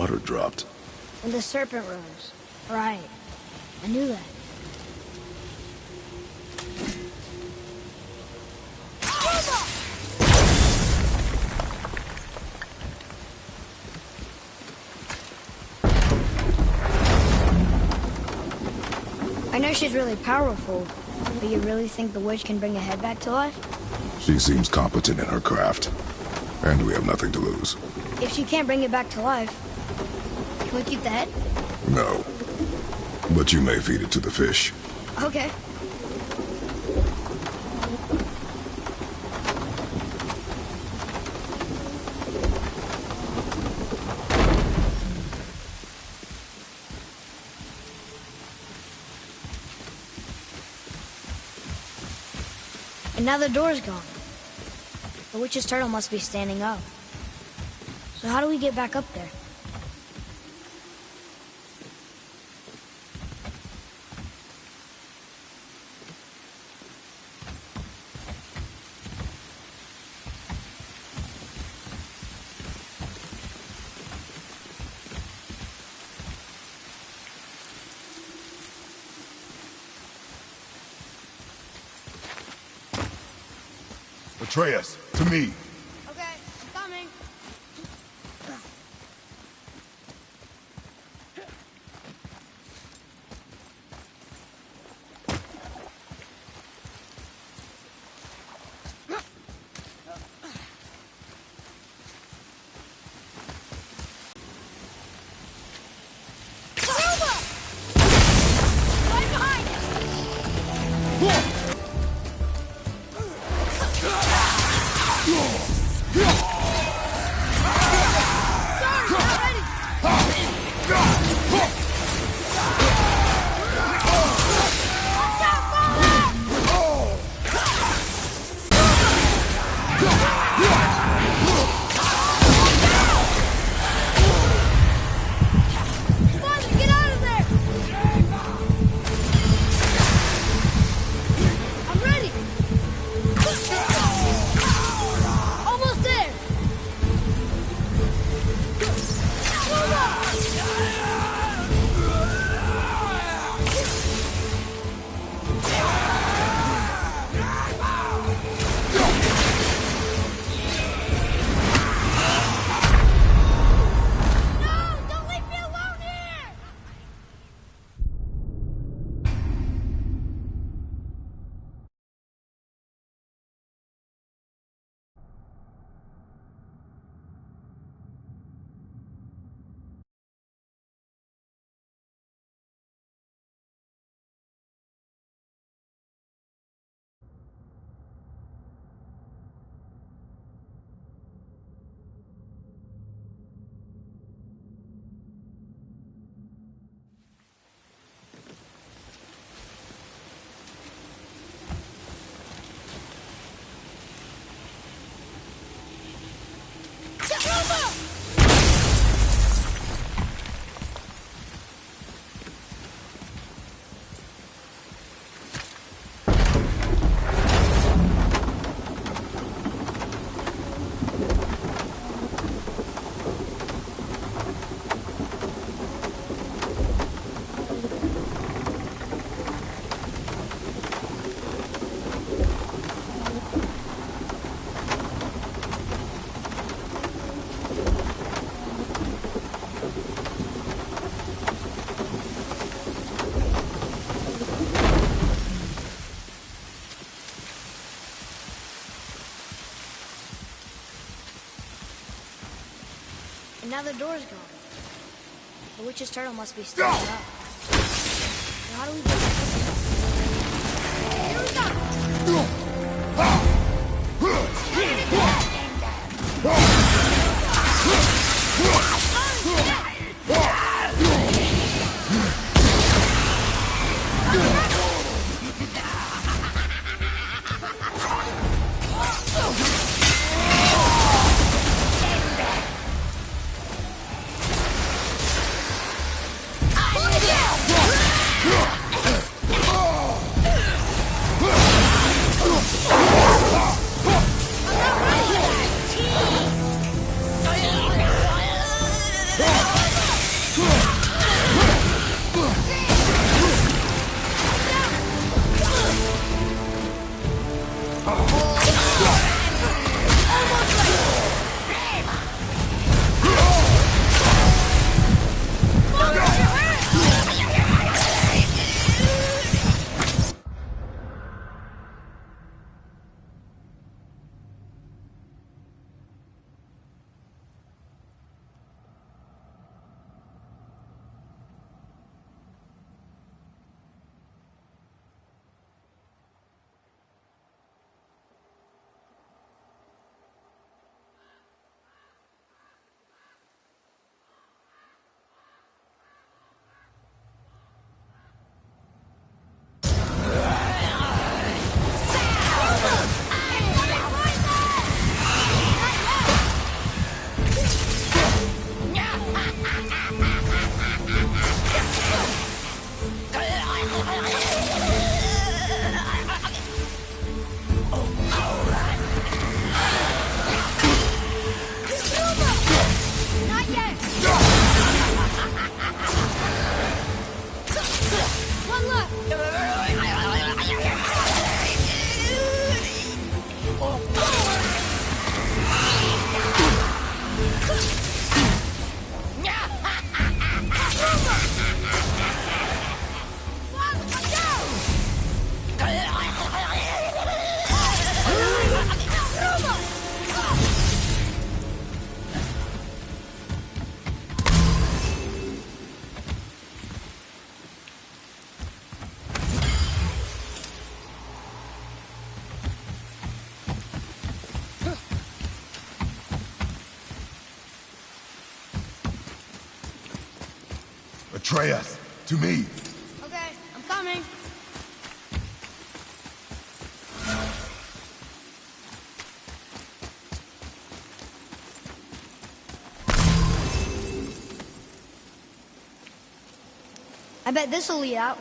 water dropped. When the serpent rose. Right. I knew that. I know she's really powerful, but you really think the witch can bring a head back to life? She seems competent in her craft, and we have nothing to lose. If she can't bring it back to life, can we keep the head? No. But you may feed it to the fish. Okay. And now the door's gone. The witch's turtle must be standing up. So how do we get back up there? Atreus, to me. Okay, I'm coming. And now the door's gone. The witch's turtle must be standing up. So how do we get back up there? Here we go! Atreus, to me. Okay, I'm coming. I bet this'll lead out.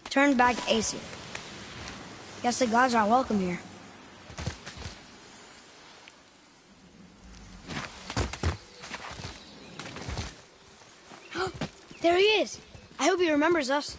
Turned back AC. Guess the gods are welcome here. There he is. I hope he remembers us.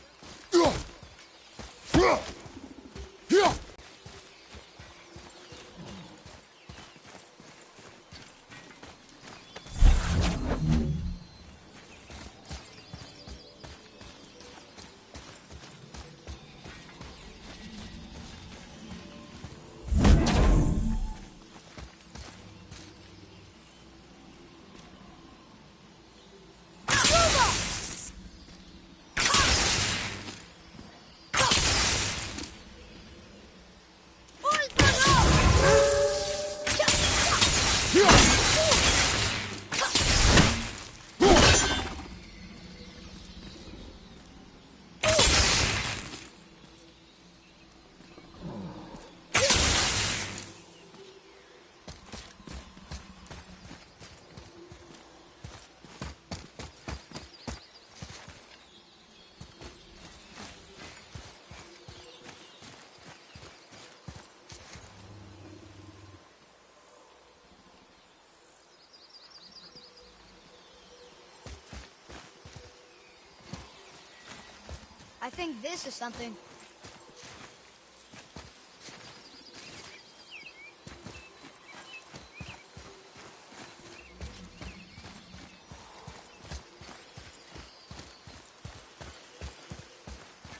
I think this is something.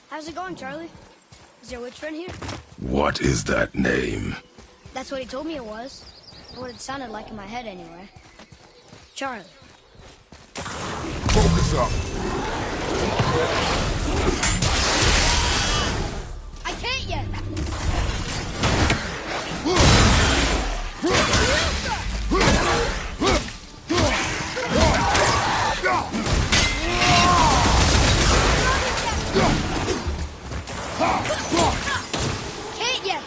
How's it going, Charlie? Is there a witch friend here? What is that name? That's what he told me it was. Or what it sounded like in my head anyway. Charlie. Focus up. I can't yet! Can't yet!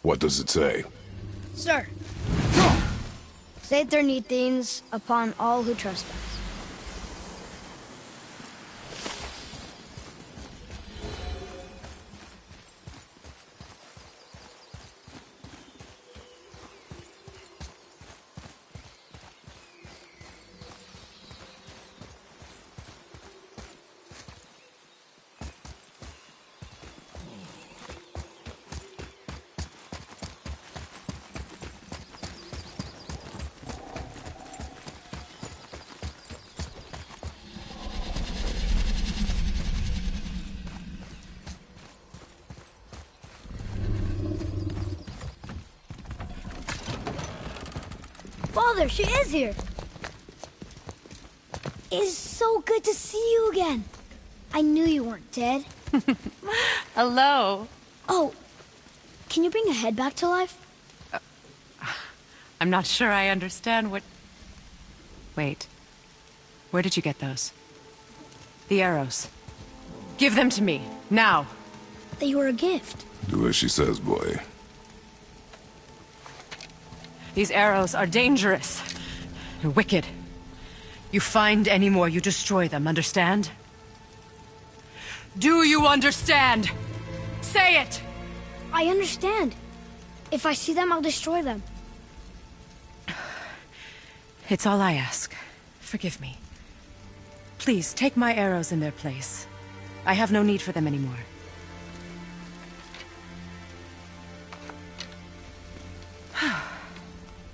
What does it say? Sir. Saeternithins upon all who trespass. Father, she is here. It's so good to see you again. I knew you weren't dead. Hello. Oh, can you bring a head back to life? I'm not sure I understand what... Wait. Where did you get those? The arrows. Give them to me, now. They were a gift. Do as she says, boy. These arrows are dangerous and wicked. You find any more, you destroy them, understand? Do you understand? Say it! I understand. If I see them, I'll destroy them. It's all I ask. Forgive me. Please, take my arrows in their place. I have no need for them anymore.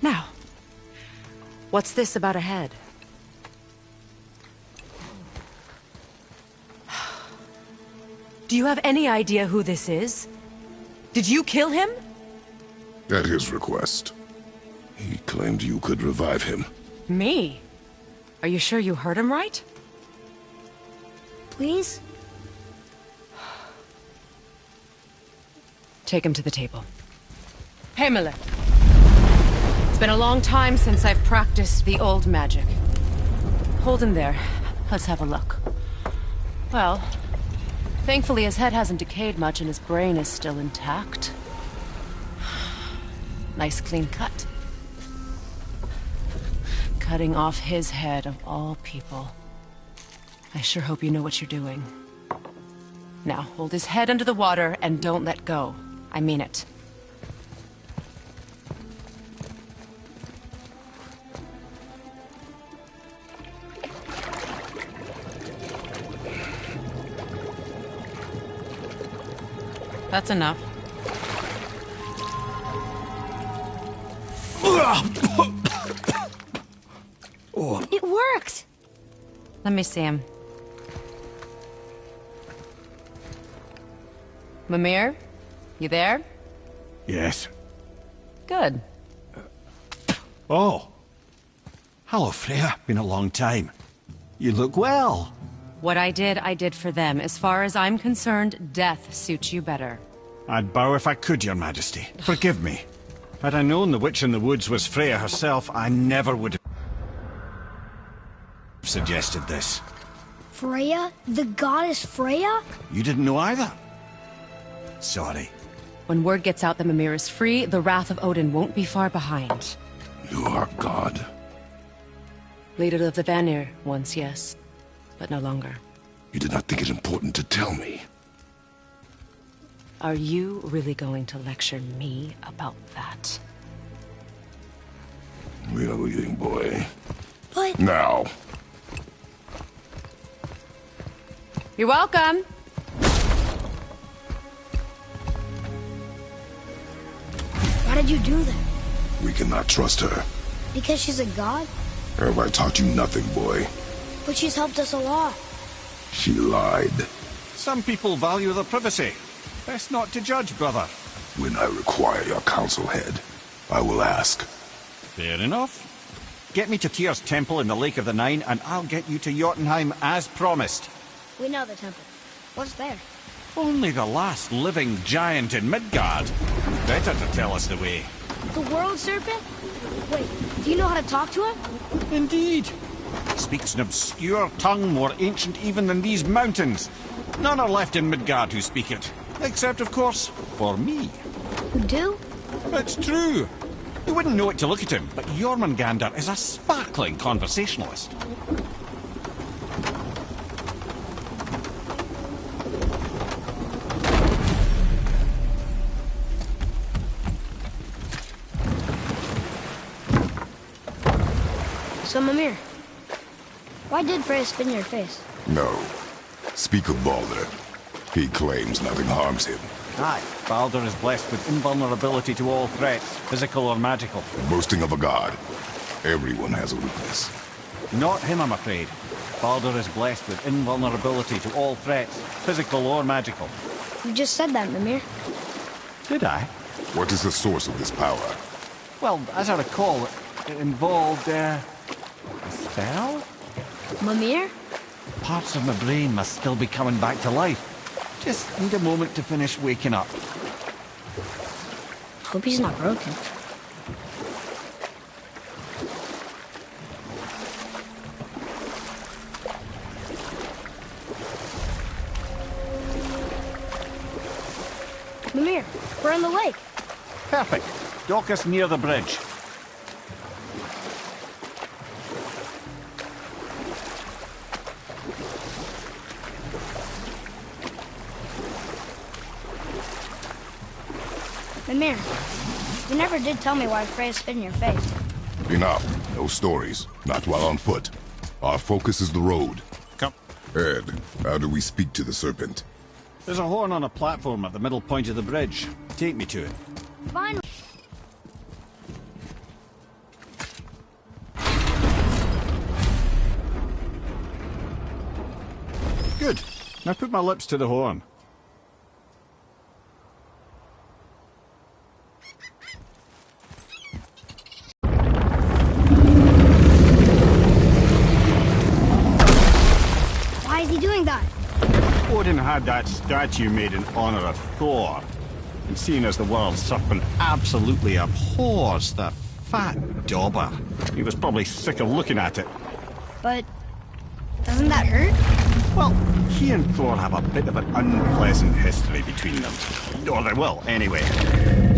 Now, what's this about a head? Do you have any idea who this is? Did you kill him? At his request. He claimed you could revive him. Me? Are you sure you heard him right? Please? Take him to the table. Heimele. It's been a long time since I've practiced the old magic. Hold him there. Let's have a look. Well, thankfully his head hasn't decayed much and his brain is still intact. Nice clean cut. Cutting off his head of all people. I sure hope you know what you're doing. Now, hold his head under the water and don't let go. I mean it. That's enough. It worked! Let me see him. Mimir? You there? Yes. Good. Oh. Hello, Freya. Been a long time. You look well. What I did for them. As far as I'm concerned, death suits you better. I'd bow if I could, Your Majesty. Forgive me. Had I known the witch in the woods was Freya herself, I never would have suggested this. Freya? The goddess Freya? You didn't know either? Sorry. When word gets out that Mimir is free, the wrath of Odin won't be far behind. You are God. Leader of the Vanir, once, yes. But no longer. You did not think it important to tell me. Are you really going to lecture me about that? We are leaving, boy. But... Now. You're welcome. Why did you do that? We cannot trust her. Because she's a god? Have I taught you nothing, boy? But she's helped us a lot. She lied. Some people value their privacy. Best not to judge, brother. When I require your council head, I will ask. Fair enough. Get me to Tyr's temple in the Lake of the Nine, and I'll get you to Jotunheim as promised. We know the temple. What's there? Only the last living giant in Midgard. Better to tell us the way. The world serpent? Wait, do you know how to talk to him? Indeed. Speaks an obscure tongue more ancient even than these mountains. None are left in Midgard who speak it. Except, of course, for me. Who do? It's true. You wouldn't know it to look at him, but Jormungandr is a sparkling conversationalist. So, Mimir, why did Freya spit in your face? No. Speak of Baldur. He claims nothing harms him. Aye, Baldur is blessed with invulnerability to all threats, physical or magical. Boasting of a god. Everyone has a weakness. Not him, I'm afraid. Baldur is blessed with invulnerability to all threats, physical or magical. You just said that, Mimir. Did I? What is the source of this power? Well, as I recall, it involved, a spell? Mimir? Parts of my brain must still be coming back to life. Just need a moment to finish waking up. Hope he's not broken. Mimir, we're on the lake. Perfect. Dock us near the bridge. Mimir, you never did tell me why Freya spit in your face. Enough. No stories. Not while on foot. Our focus is the road. Come. Ed, how do we speak to the serpent? There's a horn on a platform at the middle point of the bridge. Take me to it. Finally. Good. Now put my lips to the horn. Why is he doing that? Odin had that statue made in honor of Thor. And seeing as the world's serpent absolutely abhors the fat dauber, he was probably sick of looking at it. But doesn't that hurt? Well, he and Thor have a bit of an unpleasant history between them. Or they will, anyway.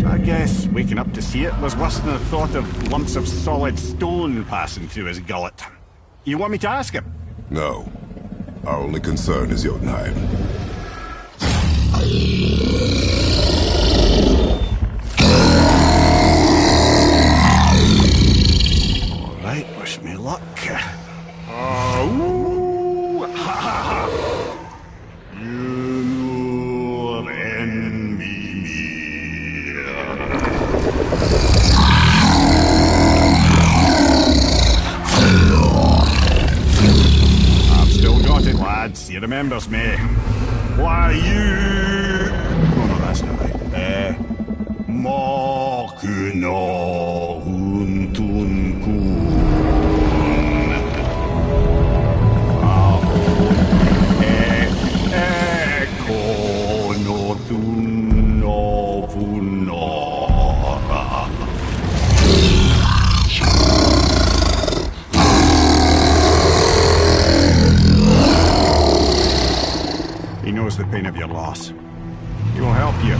So I guess waking up to see it was worse than the thought of lumps of solid stone passing through his gullet. You want me to ask him? No. Our only concern is Jotunheim. All right, wish me luck. He remembers me. Why you... No, that's not right. Makuna huntun kun. Kono tunno funora. He knows the pain of your loss. He will help you.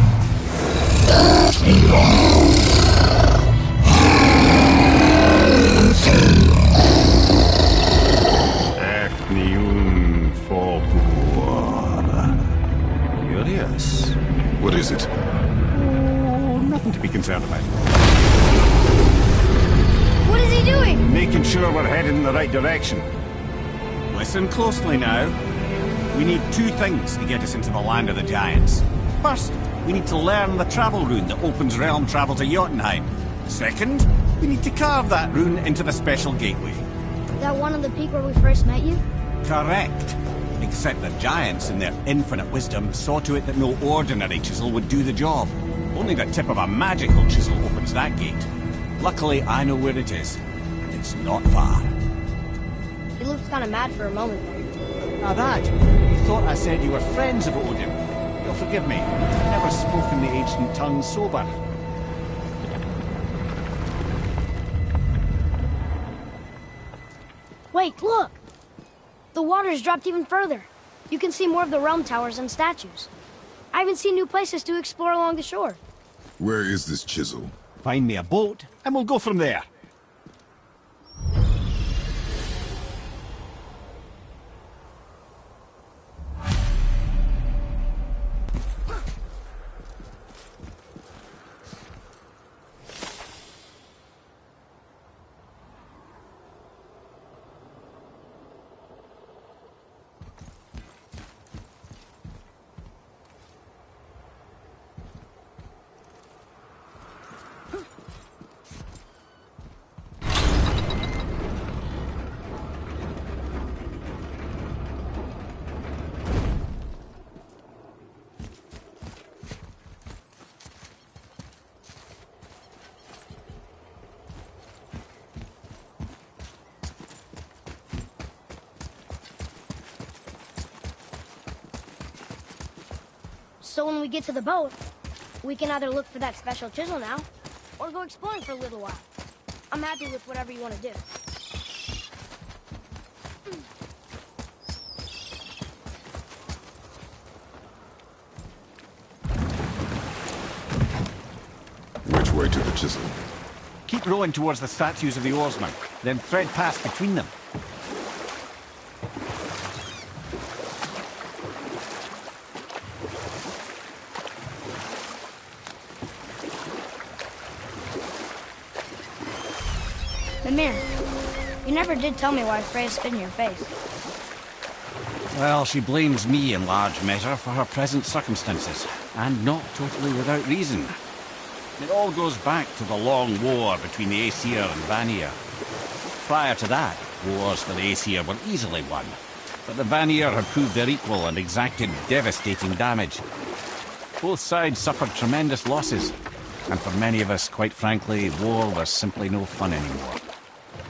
Curious. What is it? Oh, nothing to be concerned about. What is he doing? Making sure we're headed in the right direction. Listen closely now. We need two things to get us into the land of the giants. First, we need to learn the travel rune that opens realm travel to Jotunheim. Second, we need to carve that rune into the special gateway. That one on the peak where we first met you? Correct. Except the giants, in their infinite wisdom, saw to it that no ordinary chisel would do the job. Only the tip of a magical chisel opens that gate. Luckily, I know where it is, and it's not far. He looked kind of mad for a moment there. Now that, you thought I said you were friends of Odin. You'll forgive me. I've never spoken the ancient tongue sober. Wait, look! The water's dropped even further. You can see more of the realm towers and statues. I even see new places to explore along the shore. Where is this chisel? Find me a boat, and we'll go from there. So when we get to the boat, we can either look for that special chisel now, or go exploring for a little while. I'm happy with whatever you want to do. Which way to the chisel? Keep rowing towards the statues of the oarsmen, then thread past between them. Mimir, you never did tell me why Freya spit in your face. Well, she blames me in large measure for her present circumstances, and not totally without reason. It all goes back to the long war between the Aesir and Vanir. Prior to that, wars for the Aesir were easily won, but the Vanir had proved their equal and exacted devastating damage. Both sides suffered tremendous losses, and for many of us, quite frankly, war was simply no fun anymore,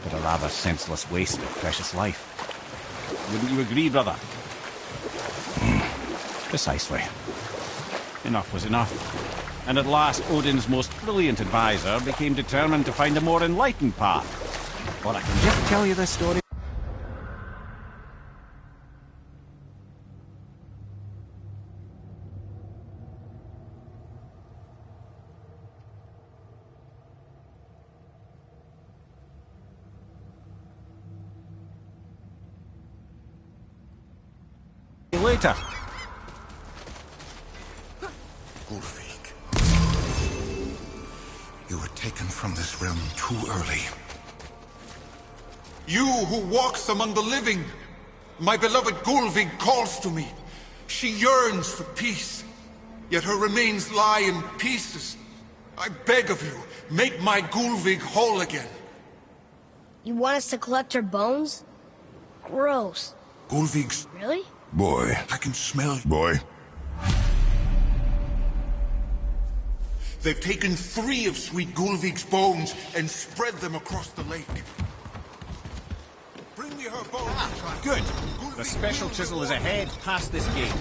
but a rather senseless waste of precious life. Wouldn't you agree, brother? Precisely. Enough was enough. And at last, Odin's most brilliant advisor became determined to find a more enlightened path. Or I can just tell you this story. Later. You were taken from this realm too early. You who walks among the living! My beloved Gullveig calls to me. She yearns for peace, yet her remains lie in pieces. I beg of you, make my Gullveig whole again. You want us to collect her bones? Gross. Gullveig's... Really? Boy. I can smell... Boy. They've taken 3 of sweet Gullveig's bones and spread them across the lake. Bring me her bones. Good. The special chisel is ahead past this gate.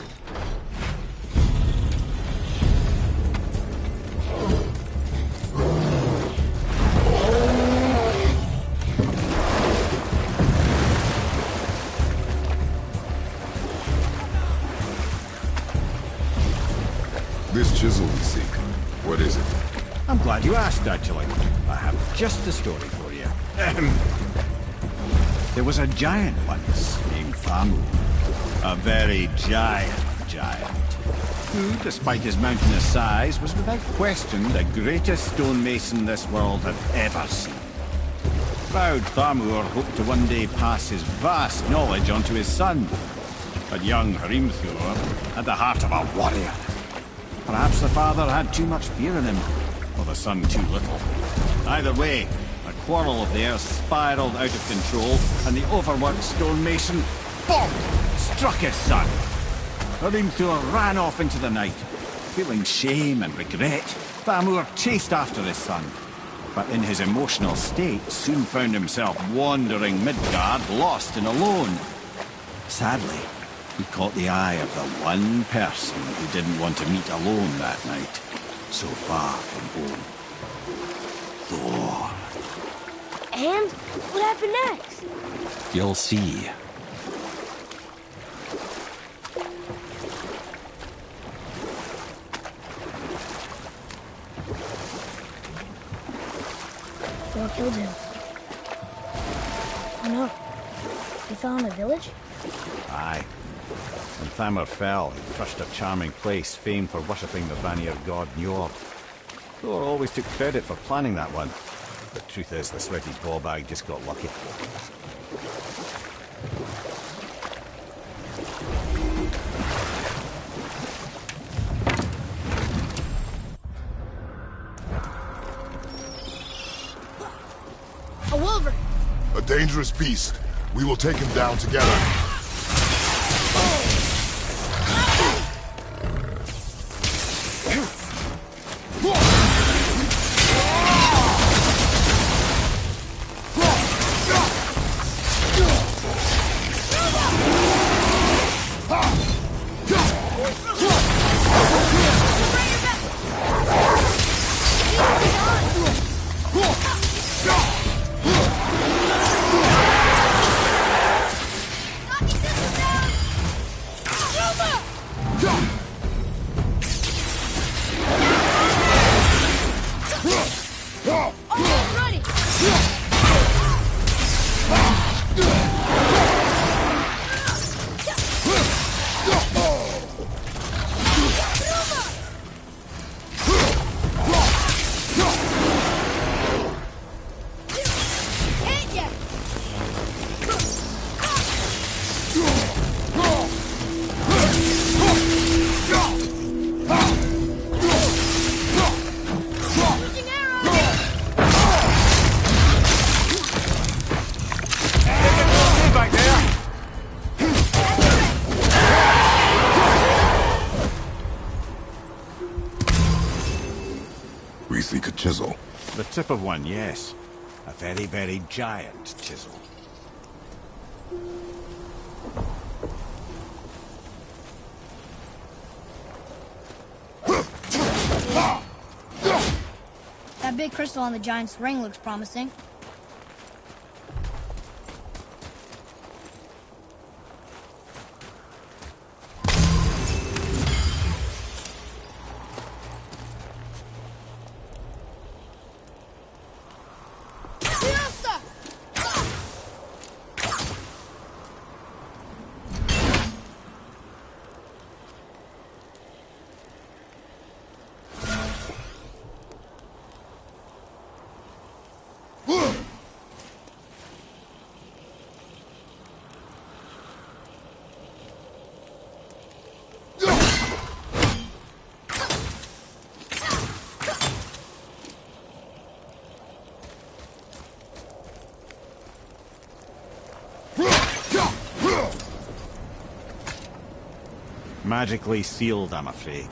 This chisel we seek, what is it? I'm glad you asked, actually. I have just the story for you. There was a giant once named Thamu. A very giant, who, despite his mountainous size, was without question the greatest stonemason this world had ever seen. Proud Thamur hoped to one day pass his vast knowledge on to his son. But young Hrimthur had the heart of a warrior. Perhaps the father had too much fear in him, or the son too little. Either way, a quarrel of theirs spiraled out of control, and the overworked stonemason, bonk, struck his son. Hrimthur ran off into the night. Feeling shame and regret, Thamur chased after his son, but in his emotional state soon found himself wandering Midgard, lost and alone. Sadly, he caught the eye of the one person who didn't want to meet alone that night, so far from home. Thor. And what happened next? You'll see. killed him. Oh no. He fell in a village? Aye. When Thamur fell, he crushed a charming place famed for worshipping the Vanir god Njord. Thor always took credit for planning that one. The truth is, the sweaty ballbag just got lucky. A wolverine! A dangerous beast. We will take him down together. Chisel. The tip of one, yes. A very, very giant chisel. That big crystal on the giant's ring looks promising. Magically sealed, I'm afraid.